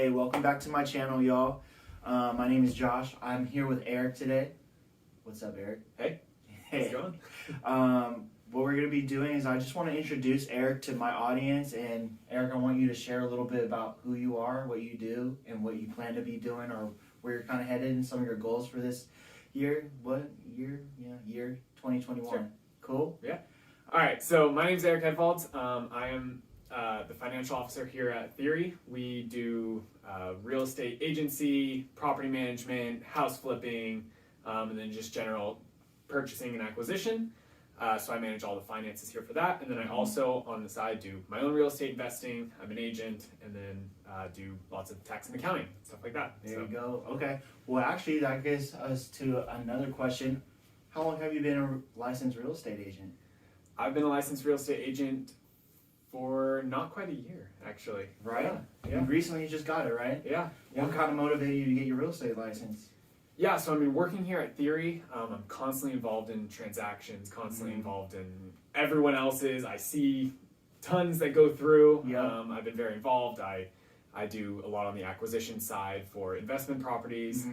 Hey, welcome back to my channel, y'all. My name is Josh. I'm here with Erik today. What's up, Erik? Hey, how's it going? What we're going to be doing is I just want to introduce Erik to my audience. And Erik, I want you to share a little bit about who you are, what you do, and what you plan to be doing, or where you're kind of headed and some of your goals for this year. What year? Yeah, year 2021. Sure. Cool? Yeah. All right, so my name is Erik Edvalds. I am the financial officer here at Theory. We do real estate agency, property management, house flipping, and then just general purchasing and acquisition. So I manage all the finances here for that. And then I also, on the side, do my own real estate investing. I'm an agent, and then do lots of tax and accounting, stuff like that. There you go. Okay. Well, actually, that gets us to another question. How long have you been a licensed real estate agent? I've been a licensed real estate agent for not quite a year, actually. Right? Yeah. You recently just got it, right? Yeah. What kind of motivated you to get your real estate license? Yeah, so I mean, working here at Theory, I'm constantly involved in transactions, constantly involved in everyone else's. I see tons that go through. Yeah. I've been very involved. I do a lot on the acquisition side for investment properties.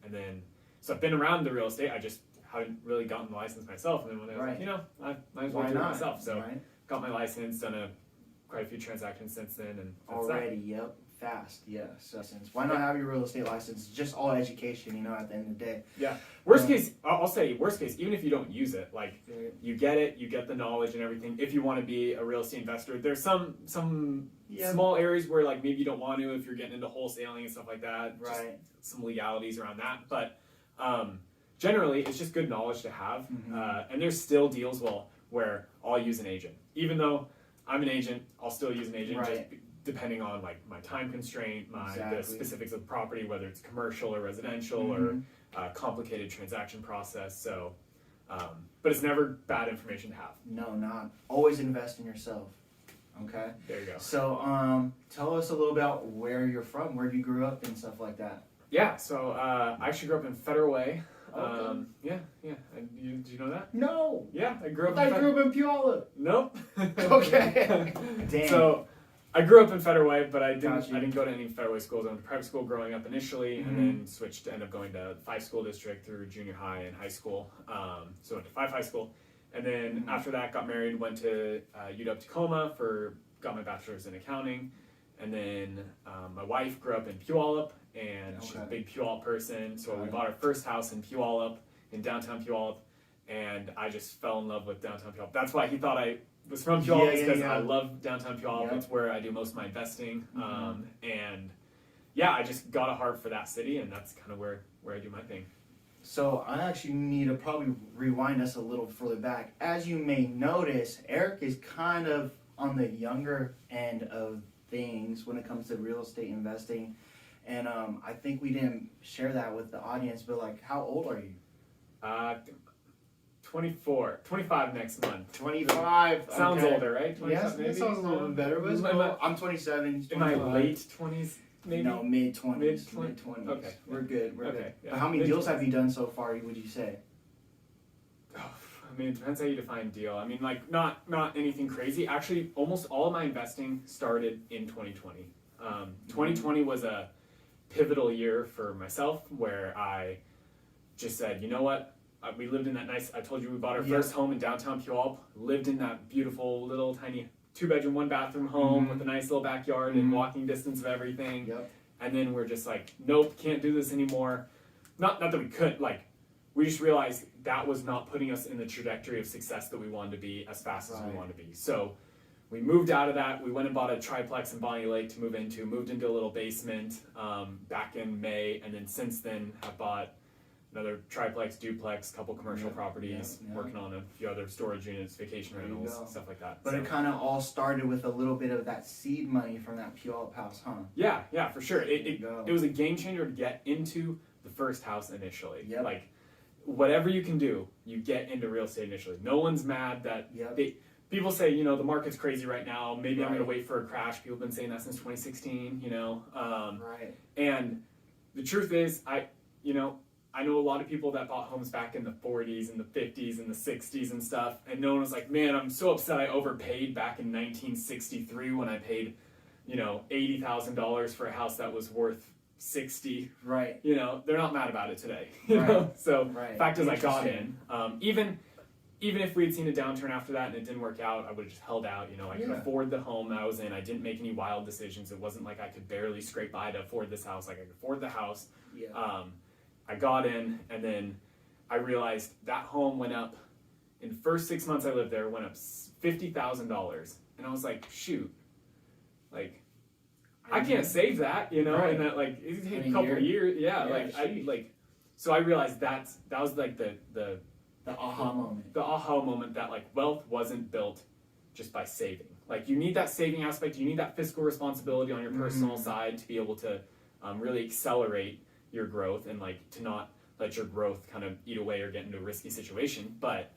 And then, so I've been around the real estate. I just haven't really gotten the license myself. And then when I was like, I might as well do it myself. So got my license, done quite a few transactions since then. And that's already, yep. Fast, yes. So why not have your real estate license? Just all education, at the end of the day. Yeah. Worst case, I'll say worst case, even if you don't use it, like you get it, you get the knowledge and everything. If you want to be a real estate investor, there's some small areas where like maybe you don't want to if you're getting into wholesaling and stuff like that. Right. Just some legalities around that, but generally it's just good knowledge to have. And there's still deals where I'll use an agent, even though I'm an agent, I'll still use an agent. Right. Just depending on like my time constraint, the specifics of the property, whether it's commercial or residential or complicated transaction process. So, but it's never bad information to have. No, not. Always invest in yourself. Okay. There you go. So, tell us a little about where you're from, where you grew up and stuff like that. Yeah. So, I actually grew up in Federal Way. Okay. Yeah. Did you know that? No. Yeah, I grew up. I grew up in Puyallup. Nope. Okay. Dang. So, I grew up in Federal Way, but I didn't go to any Federal Way schools. I went to private school growing up initially, and then switched to end up going to 5 school district through junior high and high school. So went to 5 high school, and then after that got married, went to UW-Tacoma got my bachelor's in accounting, and then my wife grew up in Puyallup, and she's a big Puyallup person. So we bought our first house in Puyallup, in downtown Puyallup, and I just fell in love with downtown Puyallup. That's why he thought I was from Puyallup, because I love downtown Puyallup. It's where I do most of my investing. And yeah, I just got a heart for that city, and that's kind of where I do my thing. So I actually need to probably rewind us a little further back. As you may notice, Erik is kind of on the younger end of things when it comes to real estate investing. And I think we didn't share that with the audience, but like, how old are you? 25 next month. 25. Sounds older, right? Yes, it sounds a little bit better, but it's cool. I'm 27. In my late 20s, maybe? No, mid-20s. Mid-20s. Okay. We're good. We're good. Yeah. But how many deals have you done so far, would you say? Oh, I mean, it depends how you define deal. I mean, like, not anything crazy. Actually, almost all of my investing started in 2020. 2020 was a pivotal year for myself, where I just said, you know what? We lived in that nice, I told you we bought our first home in downtown Puyallup, lived in that beautiful little tiny 2-bedroom, 1-bathroom home with a nice little backyard and walking distance of everything. And then we're just like, nope, can't do this anymore. Not that we couldn't, like, we just realized that was not putting us in the trajectory of success that we wanted to be as fast as we wanted to be. So we moved out of that. We went and bought a triplex in Bonnie Lake to moved into a little basement back in May. And then since then have bought another triplex, duplex, couple commercial properties, working on a few other storage units, vacation rentals, stuff like that. But it kind of all started with a little bit of that seed money from that Puyallup house, huh? Yeah, for sure. It was a game changer to get into the first house initially. Like, whatever you can do, you get into real estate initially. No one's mad that people say, the market's crazy right now. Maybe I'm going to wait for a crash. People have been saying that since 2016, And the truth is, I know a lot of people that bought homes back in the 40s and the 50s and the 60s and stuff, and no one was like, man, I'm so upset I overpaid back in 1963 when I paid $80,000 for a house that was worth 60. Right. They're not mad about it today. Right. So Right. fact is, I got in. Even if we had seen a downturn after that and it didn't work out, I would have just held out. I could afford the home that I was in. I didn't make any wild decisions. It wasn't like I could barely scrape by to afford this house. Like, I could afford the house. Yeah. I got in, and then I realized that home went up. In the first 6 months I lived there, went up $50,000, and I was like, shoot, like, I can't save that, Right. and that, like, it could take In a a couple of years. Yeah, sheesh. So I realized that was like the aha moment. the aha moment that, like, wealth wasn't built just by saving. Like, you need that saving aspect, you need that fiscal responsibility on your personal side to be able to really accelerate your growth, and, like, to not let your growth kind of eat away or get into a risky situation. But,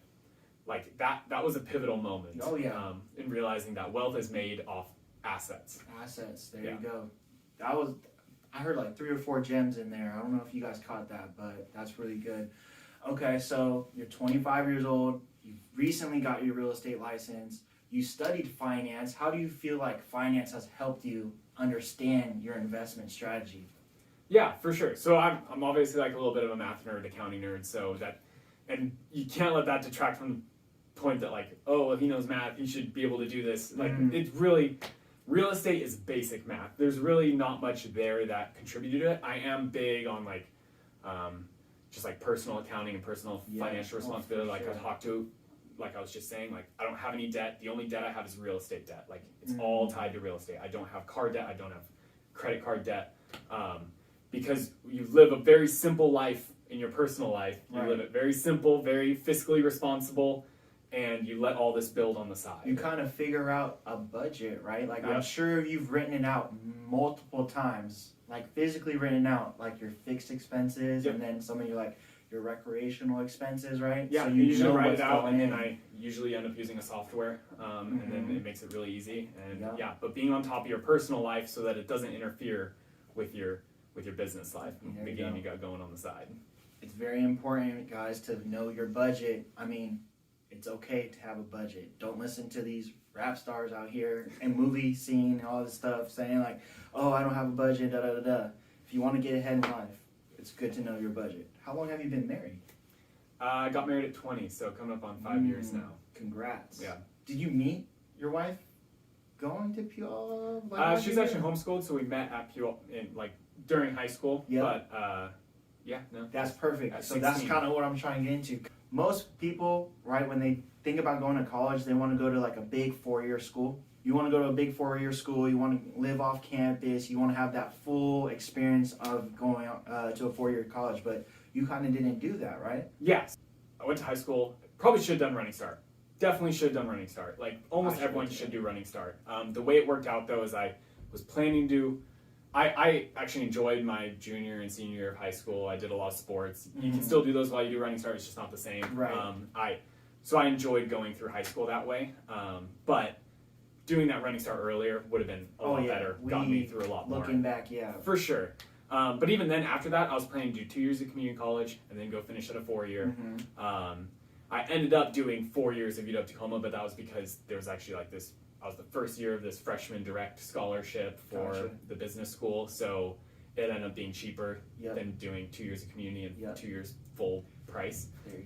like, that was a pivotal moment. Oh, yeah. In realizing that wealth is made off assets. There you go. I heard like 3 or 4 gems in there. I don't know if you guys caught that, but that's really good. Okay, so you're 25 years old. You recently got your real estate license. You studied finance. How do you feel like finance has helped you understand your investment strategy? Yeah, for sure. So I'm obviously like a little bit of a math nerd, accounting nerd. So and you can't let that detract from the point that, like, oh, if he knows math, he should be able to do this. Like, it's really, real estate is basic math. There's really not much there that contributed to it. I am big on, like, just like personal accounting and personal financial responsibility. Like, I talked to, like I was just saying, like, I don't have any debt. The only debt I have is real estate debt. Like, it's all tied to real estate. I don't have car debt. I don't have credit card debt. Because you live a very simple life in your personal life. You live it very simple, very fiscally responsible, and you let all this build on the side. You kind of figure out a budget, right? Like, I'm sure you've written it out multiple times, like physically written out, like your fixed expenses, and then some of your recreational expenses, right? Yeah, so you usually know write what's it out, going and then in. I usually end up using a software, and then it makes it really easy. And but being on top of your personal life so that it doesn't interfere with your business life and the game you got going on the side. It's very important, guys, to know your budget. I mean, it's okay to have a budget. Don't listen to these rap stars out here and movie scene and all this stuff saying, like, oh, I don't have a budget, da-da-da-da. If you want to get ahead in life, it's good to know your budget. How long have you been married? I got married at 20, so coming up on 5 years now. Congrats. Yeah. Did you meet your wife going to Puyallup? She's actually homeschooled, so we met at Puyallup during high school. But no. That's perfect. At So that's 16. kind of what I'm trying to get into. Most people, right, when they think about going to college, they want to go to like a big 4-year school. You want to go to a big 4-year school. You want to live off campus. You want to have that full experience of going to a 4-year college. But you kind of didn't do that, right? Yes. I went to high school. Probably should have done Running Start. Definitely should have done Running Start. Like, almost everyone should do Running Start. The way it worked out, though, is I was planning to... I actually enjoyed my junior and senior year of high school. I did a lot of sports. You can still do those while you do Running Start. It's just not the same. Right. So I enjoyed going through high school that way. But doing that Running Start earlier would have been a lot better. Got me through a lot more. Looking back, For sure. But even then, after that, I was planning to do 2 years of community college and then go finish at a 4-year. I ended up doing 4 years of UW-Tacoma, but that was because there was actually like this... I was the first year of this freshman direct scholarship for the business school, so it ended up being cheaper than doing 2 years of community and 2 years full price. There you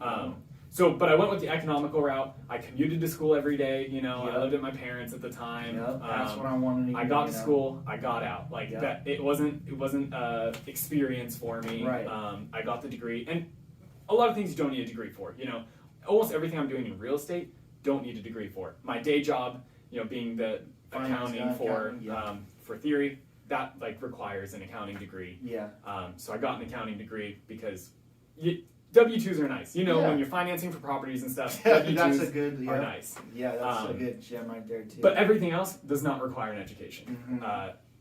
go. But I went with the economical route. I commuted to school every day. I lived at my parents at the time. That's what I wanted to do. I got to school. I got out. Like that. It wasn't experience for me. Right. I got the degree, and a lot of things you don't need a degree for. Almost everything I'm doing in real estate don't need a degree for. My day job, being the accounting for theory, that like requires an accounting degree. So I got an accounting degree because W-2s are nice. When you're financing for properties and stuff, W-2s are nice. Yeah, that's a good gem right there too. But everything else does not require an education.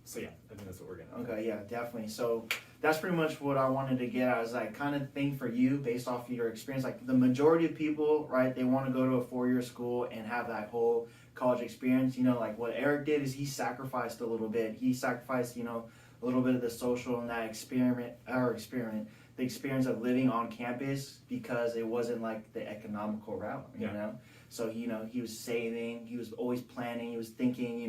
So yeah, I think that's what we're gonna. Okay, yeah, definitely. So that's pretty much what I wanted to get at. Is like kind of thing for you based off of your experience. Like the majority of people, right? They want to go to a 4-year school and have that whole college experience. Like what Erik did is he sacrificed a little bit. He sacrificed, a little bit of the social and that the experience of living on campus because it wasn't like the economical route, you know? So, he was saving, he was always planning, he was thinking,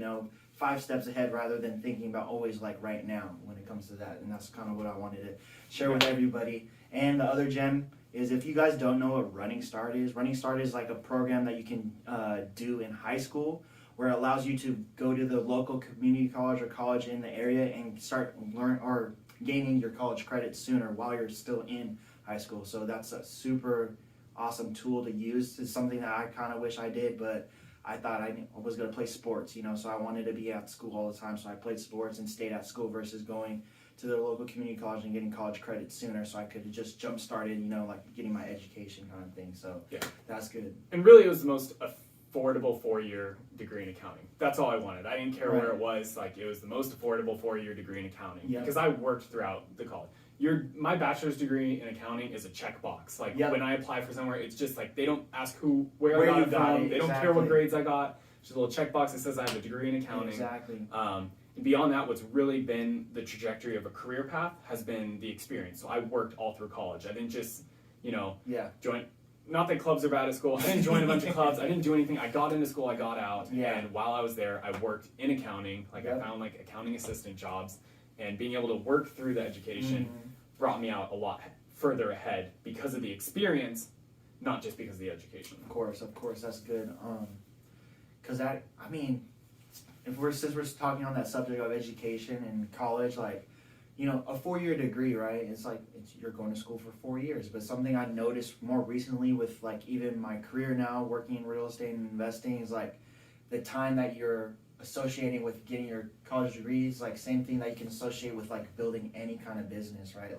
5 steps ahead rather than thinking about always like right now when it comes to that. And that's kind of what I wanted to share with everybody. And the other gem is, if you guys don't know what Running Start is like a program that you can do in high school where it allows you to go to the local community college or college in the area and start gaining your college credits sooner while you're still in high school. So that's a super awesome tool to use. It's something that I kind of wish I did, but I thought I was going to play sports, so I wanted to be at school all the time. So I played sports and stayed at school versus going to the local community college and getting college credit sooner. So I could have just jump started, like getting my education kind of thing. So yeah, that's good. And really, it was the most affordable 4-year degree in accounting. That's all I wanted. I didn't care where it was. Like, it was the most affordable 4-year degree in accounting because I worked throughout the college. My bachelor's degree in accounting is a checkbox. Like, when I apply for somewhere, it's just like they don't ask where I got it from. They don't care what grades I got. Just a little checkbox that says I have a degree in accounting. Exactly. And beyond that, what's really been the trajectory of a career path has been the experience. So I worked all through college. I didn't just, join. Not that clubs are bad at school. I didn't join a bunch of clubs. I didn't do anything. I got into school. I got out. Yeah. And while I was there, I worked in accounting. I found accounting assistant jobs, and being able to work through the education brought me out a lot further ahead because of the experience, not just because of the education. Of course, that's good. Because since we're talking on that subject of education and college, a 4-year degree, right? You're going to school for 4 years. But something I noticed more recently with even my career now, working in real estate and investing, is the time that you're associating with getting your college degrees, same thing that you can associate with building any kind of business, right?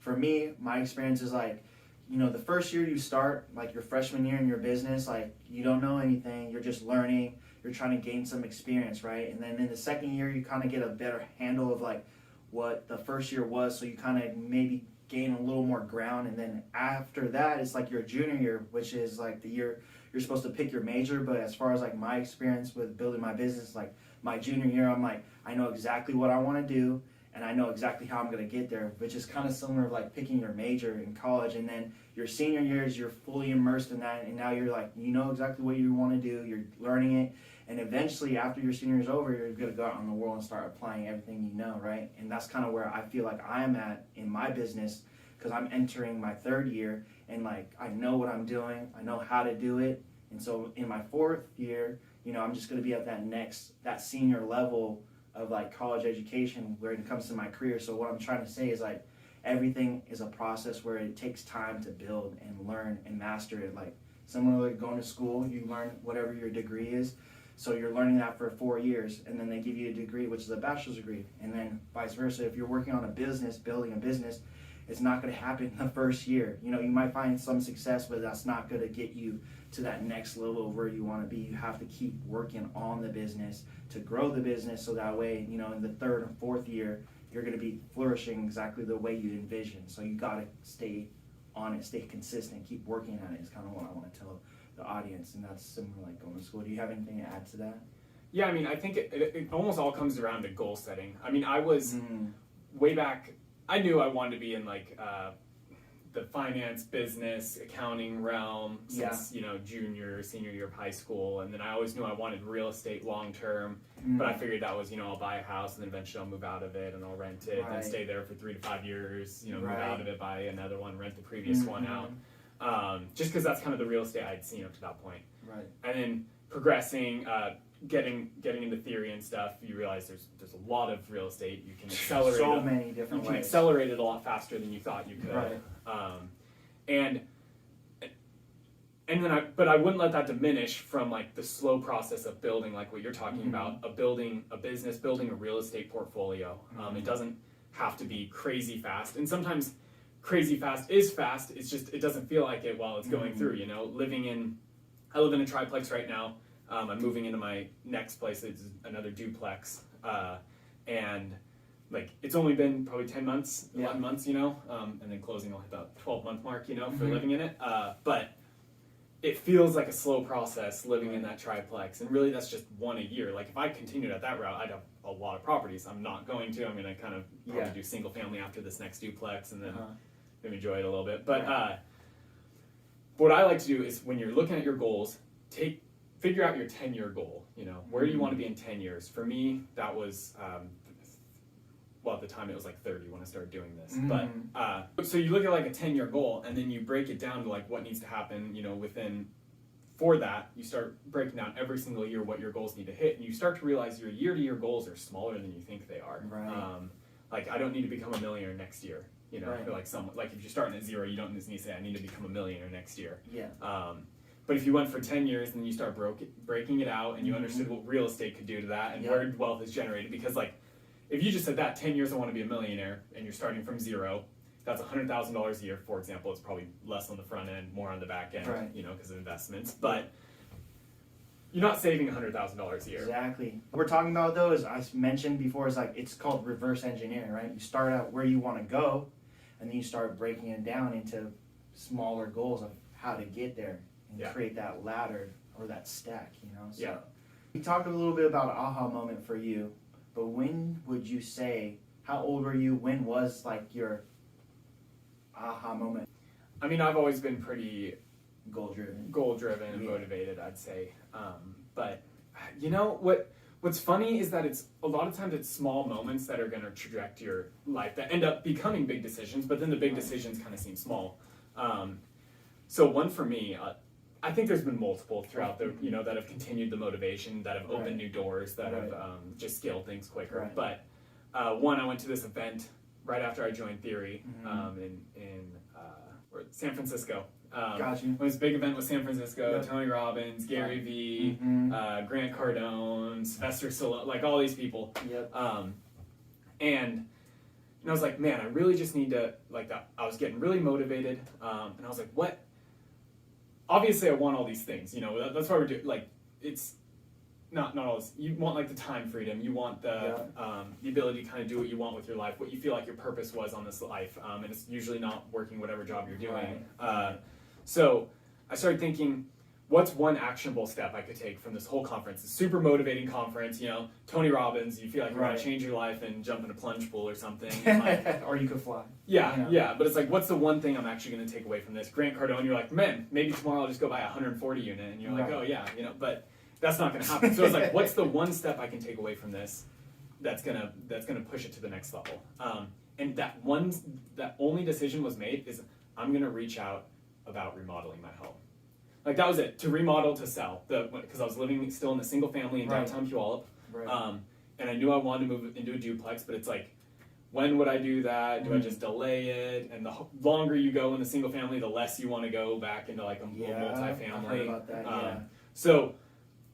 For me, my experience is the first year you start, your freshman year in your business, you don't know anything, you're just learning, you're trying to gain some experience, right? And then in the second year, you kind of get a better handle of what the first year was, so you kind of maybe gain a little more ground. And then after that, it's your junior year, which is the year you're supposed to pick your major. But as far as my experience with building my business, my junior year, I'm I know exactly what I want to do, and I know exactly how I'm going to get there, which is kind of similar to picking your major in college. And then your senior years, you're fully immersed in that, and now you're you know exactly what you want to do, you're learning it, and eventually after your senior year's over, you're going to go out in the world and start applying everything you know, right? And that's kind of where I feel I am at in my business, because I'm entering my 3rd year, and I know what I'm doing, I know how to do it. And so in my 4th year, I'm just going to be at that senior level of college education where it comes to my career. So what I'm trying to say is everything is a process where it takes time to build and learn and master it. Similarly, going to school, you learn whatever your degree is. So you're learning that for 4 years, and then they give you a degree, which is a bachelor's degree. And then vice versa, if you're working on a business, building a business, it's not going to happen the first year. You might find some success, but that's not going to get you to that next level of where you want to be. You have to keep working on the business to grow the business, so that way, in the 3rd and 4th year, you're going to be flourishing exactly the way you envision. So you got to stay on it, stay consistent, keep working at it is kind of what I want to tell the audience. And that's similar going to school. Do you have anything to add to that? Yeah, I think it almost all comes around to goal setting. I was way back, I knew I wanted to be in the finance, business, accounting realm since junior, senior year of high school, and then I always knew I wanted real estate long term. But I figured that was I'll buy a house and then eventually I'll move out of it and I'll rent it and stay there for 3 to 5 years. Move out of it, buy another one, rent the previous one out. Just because that's kind of the real estate I'd seen up to that point. Right. And then progressing, getting into theory and stuff, you realize there's a lot of real estate. You can accelerate so many different ways. You can accelerate it a lot faster than you thought you could. Right. And then I wouldn't let that diminish from the slow process of building, what you're talking about, of building a business, building a real estate portfolio. It doesn't have to be crazy fast, and sometimes crazy fast is fast. It's just it doesn't feel like it while it's going through. I live in a triplex right now. I'm moving into my next place. It's another duplex, and it's only been probably 10 months, 11 months, and then closing will hit the 12-month mark, for living in it. But it feels like a slow process living in that triplex, and really that's just one a year. If I continued at that route, I'd have a lot of properties. I'm not going to. I'm going to kind of probably do single family after this next duplex, and then maybe enjoy it a little bit. But what I like to do is when you're looking at your goals, figure out your 10-year goal. Where do you want to be in 10 years? For me, that was, at the time it was like 30 when I started doing this. But, so you look at like a 10-year goal, and then you break it down to like what needs to happen, for that, you start breaking down every single year what your goals need to hit, and you start to realize your year-to-year goals are smaller than you think they are. Right. Like, I don't need to become a millionaire next year. Right. Like if you're starting at zero, you don't just need to say I need to become a millionaire next year. Yeah. But if you went for 10 years and then you start breaking it out, and you understood what real estate could do to that and where wealth is generated, because like if you just said that 10 years I want to be a millionaire and you're starting from zero, that's $100,000 a year, for example. It's probably less on the front end, more on the back end, right. Because of investments. But you're not saving $100,000 a year. Exactly. What we're talking about though, as I mentioned before, is like it's called reverse engineering, right? You start out where you want to go, and then you start breaking it down into smaller goals of how to get there and create that ladder or that stack, So we talked a little bit about an aha moment for you, but when would you say, how old were you? When was like your aha moment? I mean, I've always been pretty goal driven and motivated, I'd say. But what's funny is that it's a lot of times it's small moments that are going to traject your life that end up becoming big decisions, but then the big decisions kind of seem small. So one for me, I think there's been multiple throughout the, that have continued the motivation, that have opened new doors, that have just scaled things quicker. Right. But one, I went to this event right after I joined Theory in San Francisco. Gotcha. It was a big event with San Francisco, Yep. Tony Robbins, Gary Vee, Grant Cardone, Sylvester Stallone, like all these people. Yep. And I was like, man, I really just need to, like, I was getting really motivated, and I was like, what? Obviously, I want all these things, that's why we're doing, like, it's not all this. You want, like, the time freedom, you want the ability to kind of do what you want with your life, what you feel like your purpose was on this life, and it's usually not working whatever job you're doing. Right. So I started thinking, what's one actionable step I could take from this whole conference? It's a super motivating conference, Tony Robbins, you feel like you want to change your life and jump in a plunge pool or something. Like, or you could fly. Yeah, but it's like, what's the one thing I'm actually going to take away from this? Grant Cardone, you're like, man, maybe tomorrow I'll just go buy a 140 unit, and you're like, oh yeah, but that's not going to happen. So it's like, what's the one step I can take away from this that's gonna push it to the next level? And that only decision was made is I'm going to reach out about remodeling my home. Like, that was it, to remodel, to sell, because I was living still in a single family in downtown Puyallup, and I knew I wanted to move into a duplex, but it's like, when would I do that? Do I just delay it? And the longer you go in the single family, the less you want to go back into like a multifamily. I've heard about that, So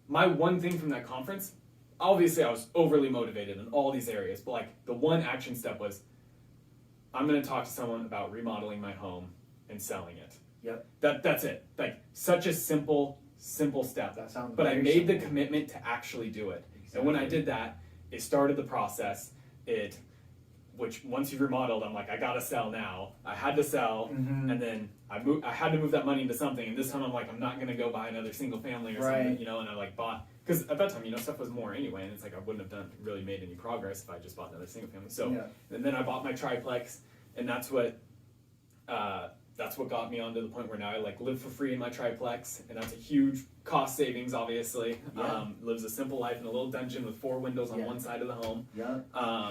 my one thing from that conference, obviously I was overly motivated in all these areas, but like the one action step was, I'm going to talk to someone about remodeling my home and selling it. Yep. That's it. Like, such a simple step. That sounds but I very made the simple. commitment to actually do it. Exactly. And when I did that, it started the process. Which once you've remodeled, I'm like, I gotta sell now. I had to sell, and then I had to move that money into something. And this time I'm like, I'm not gonna go buy another single family or something, And I like bought, because at that time, stuff was more anyway, and it's like I wouldn't have really made any progress if I just bought another single family. So, and then I bought my triplex, and that's what got me onto the point where now I like live for free in my triplex, and that's a huge cost savings, obviously. Lives a simple life in a little dungeon with 4 windows on one side of the home.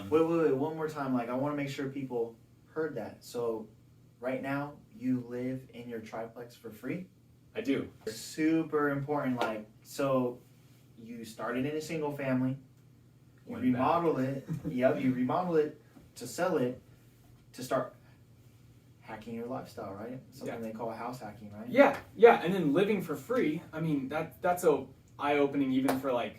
Wait, one more time. Like, I want to make sure people heard that. So right now you live in your triplex for free? I do. Super important. Like, so you started in a single family, you remodel it. You remodel it to sell it, to start hacking your lifestyle, right? Something they call house hacking, right? Yeah, and then living for free. I mean, that's so eye-opening even for like,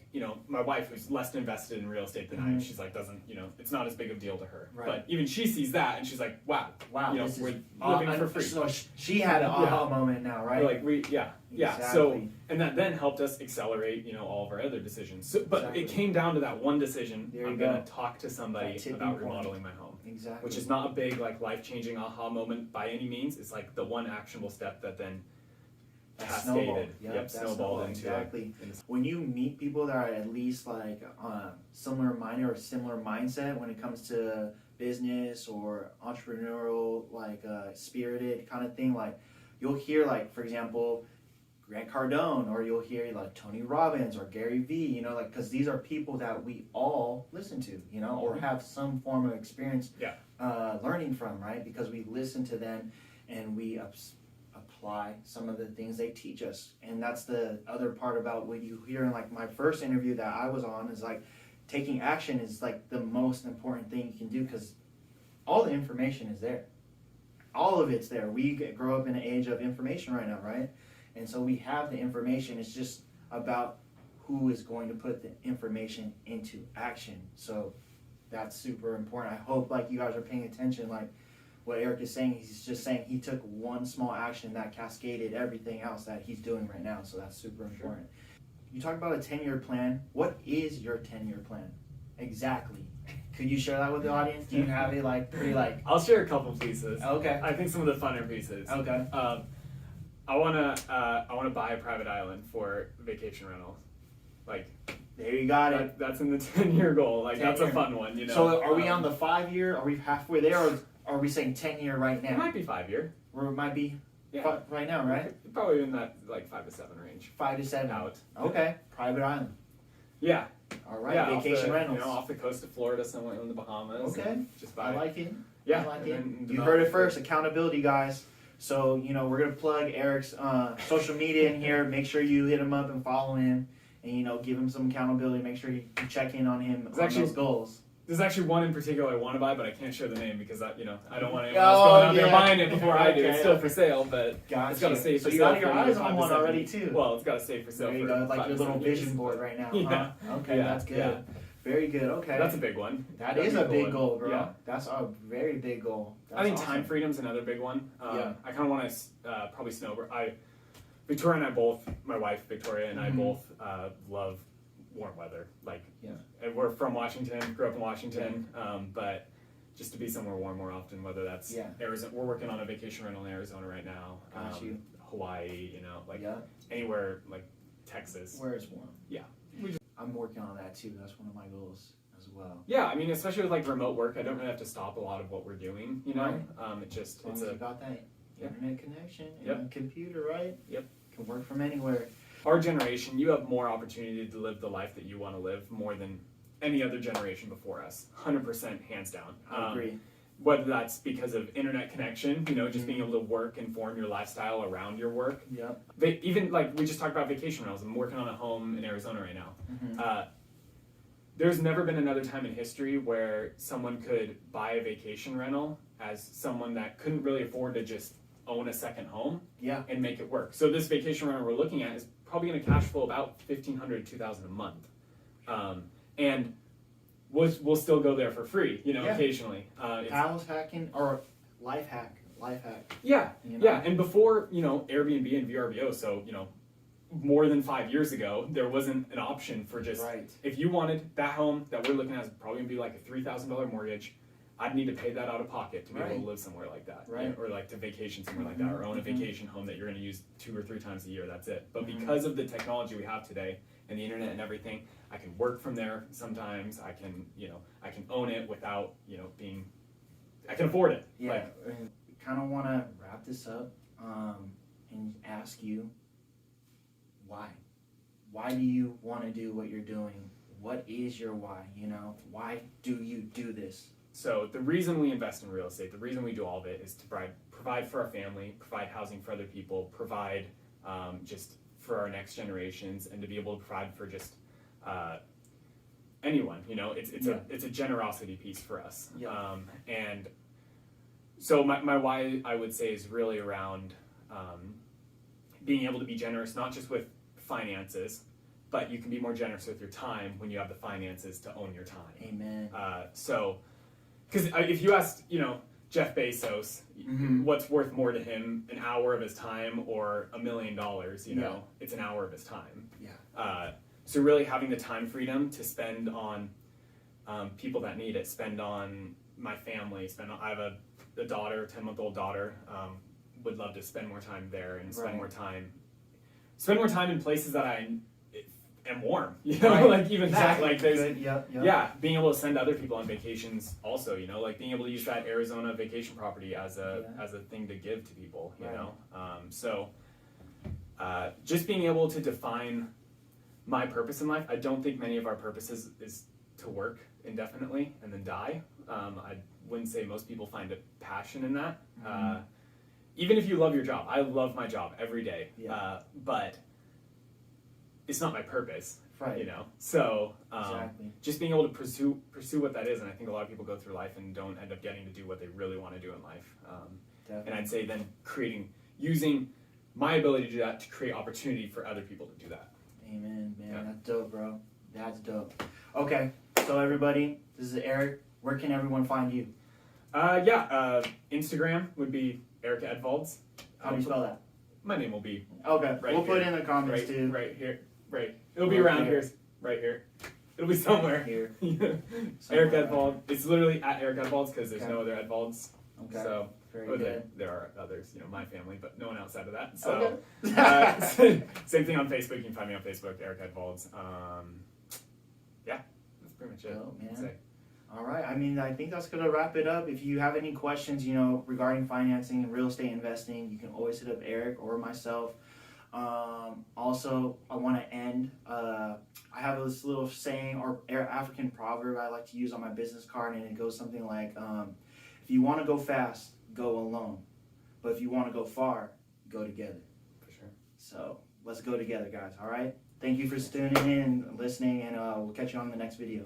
my wife, who's less invested in real estate than I am. She's like, doesn't, it's not as big of a deal to her. Right. But even she sees that and she's like, wow, we're living for free. So she had an aha moment now, right? We're like, Exactly. So, and that then helped us accelerate, all of our other decisions. So, but it came down to that one decision. I'm going to talk to somebody about remodeling my home. Exactly. Which is not a big, like, life-changing aha moment by any means. It's like the one actionable step that then cascaded. Snowballed into exactly. When you meet people that are at least like similar minded or similar mindset when it comes to business or entrepreneurial, like spirited kind of thing, like you'll hear, like, for example, Grant Cardone, or you'll hear like Tony Robbins or Gary Vee, you know, like, because these are people that we all listen to, you know, or have some form of experience learning from, right? Because we listen to them and we apply some of the things they teach us. And that's the other part about what you hear in like my first interview that I was on, is like taking action is like the most important thing you can do, because all the information is there. All of it's there. We grow up in an age of information right now, right? And so we have the information. It's just about who is going to put the information into action. So that's super important. I hope like you guys are paying attention, like what Erik is saying. He's just saying he took one small action that cascaded everything else that he's doing right now. So that's super important. You talk about a 10-year plan. What is your 10-year plan? Exactly. Could you share that with the audience? Do you have it like pretty like? I'll share a couple pieces. Okay. I think some of the funner pieces. Okay. I wanna buy a private island for vacation rental. Like, there you got it. That's in the 10-year goal. Like, that's a fun one, you know. So are we on the 5-year? Are we halfway there, or are we saying 10-year right now? It might be 5-year. Or it might be right now, right? Probably in that like 5 to 7 range. 5 to 7 out. Okay. Private island. Yeah. All right. Yeah, Vacation rentals. You know, off the coast of Florida, somewhere in the Bahamas. Okay. Just buy. I like it. Yeah. I like it. You heard it first. Accountability, guys. So, you know, we're going to plug Erik's social media in here. Make sure you hit him up and follow him. And, you know, give him some accountability. Make sure you check in on him on those goals. There's actually one in particular I want to buy, but I can't share the name because I don't want anyone else going out there buying it before I do. It's still for sale, but it's got to stay for sale. So you got your eyes on one already too. Well, it's got to stay for sale. There you go, like your little vision board right now. Yeah. Huh? Okay, that's good. Yeah. Very good. Okay. That's a big one. That is a big goal, bro. Yeah. That's a very big goal. I think time freedom's another big one. I kind of want to probably snowboard. Victoria and I both, my wife Victoria and I both love warm weather. Like, and we're from Washington, grew up in Washington, but just to be somewhere warm more often, whether that's Arizona. We're working on a vacation rental in Arizona right now. Hawaii, you know, like anywhere, like Texas. Where it's warm. Yeah. I'm working on that too. That's one of my goals as well. Yeah, I mean, especially with like remote work, I don't really have to stop a lot of what we're doing, you know? It just, you got that internet connection and computer, right? Yep. Can work from anywhere. Our generation, you have more opportunity to live the life that you want to live more than any other generation before us. 100% hands down. I agree. Whether that's because of internet connection, you know, just being able to work and form your lifestyle around your work. Yep. Even like we just talked about vacation rentals. I'm working on a home in Arizona right now. There's never been another time in history where someone could buy a vacation rental as someone that couldn't really afford to just own a second home and make it work. So this vacation rental we're looking at is probably going to cash flow about $1,500 to $2,000 a month, and we'll still go there for free, you know, occasionally. House hacking or life hack. Yeah, you know? And before, you know, Airbnb and VRBO, so, you know, more than 5 years ago, there wasn't an option for just, if you wanted that home that we're looking at is probably going to be like a $3,000 mortgage, I'd need to pay that out of pocket to be able to live somewhere like that, or like to vacation somewhere like that, or own a vacation home that you're going to use 2 or 3 times a year. That's it. But because of the technology we have today and the internet and everything, I can work from there. Sometimes I can, you know, I can own it without, you know, I can afford it. Yeah. Like, kind of want to wrap this up and ask you why. Why do you want to do what you're doing? What is your why? You know, why do you do this? So the reason we invest in real estate, the reason we do all of it is to provide for our family, provide housing for other people, provide just for our next generations, and to be able to provide for just anyone. You know, it's a generosity piece for us. And so my why, I would say, is really around being able to be generous, not just with finances, but you can be more generous with your time when you have the finances to own your time. Amen. Because if you asked, you know, Jeff Bezos, what's worth more to him, an hour of his time or $1 million, you know, it's an hour of his time. So really having the time freedom to spend on people that need it, spend on my family, I have a daughter, 10-month-old daughter, would love to spend more time there and spend more time in places that I am warm, you know, like even that, like there's, being able to send other people on vacations also, you know, like being able to use that Arizona vacation property as a thing to give to people, you know, so just being able to define my purpose in life. I don't think many of our purposes is to work indefinitely and then die. I wouldn't say most people find a passion in that. Even if you love your job, I love my job every day, but it's not my purpose, Right. you know? So Exactly. just being able to pursue what that is, and I think a lot of people go through life and don't end up getting to do what they really want to do in life. And I'd say then using my ability to do that to create opportunity for other people to do that. Amen, man. Yeah. That's dope, bro. That's dope. Okay, so everybody, this is Eric. Where can everyone find you? Instagram would be Erik Edvalds. How do you spell that? My name will be Okay, right we'll here. put it in the comments right, too. right here, right. It'll be Right around there. here, right here. It'll be somewhere. Here. Eric Edvalds. It's literally at Erik Edvalds because there's Okay. no other Edvalds. Okay. So Very or good. there are others, my family, but no one outside of that. So Okay. same thing on Facebook. You can find me on Facebook, Erik Edvalds. That's pretty much it. Dope, man. I'd say. All right. I mean, I think that's going to wrap it up. If you have any questions, regarding financing and real estate investing, you can always hit up Eric or myself. Also, I want to end. I have this little saying or African proverb I like to use on my business card, and it goes something like, if you want to go fast, go alone. But if you want to go far, go together. For sure. So let's go together, guys. All right. Thank you for tuning in and listening, and we'll catch you on the next video.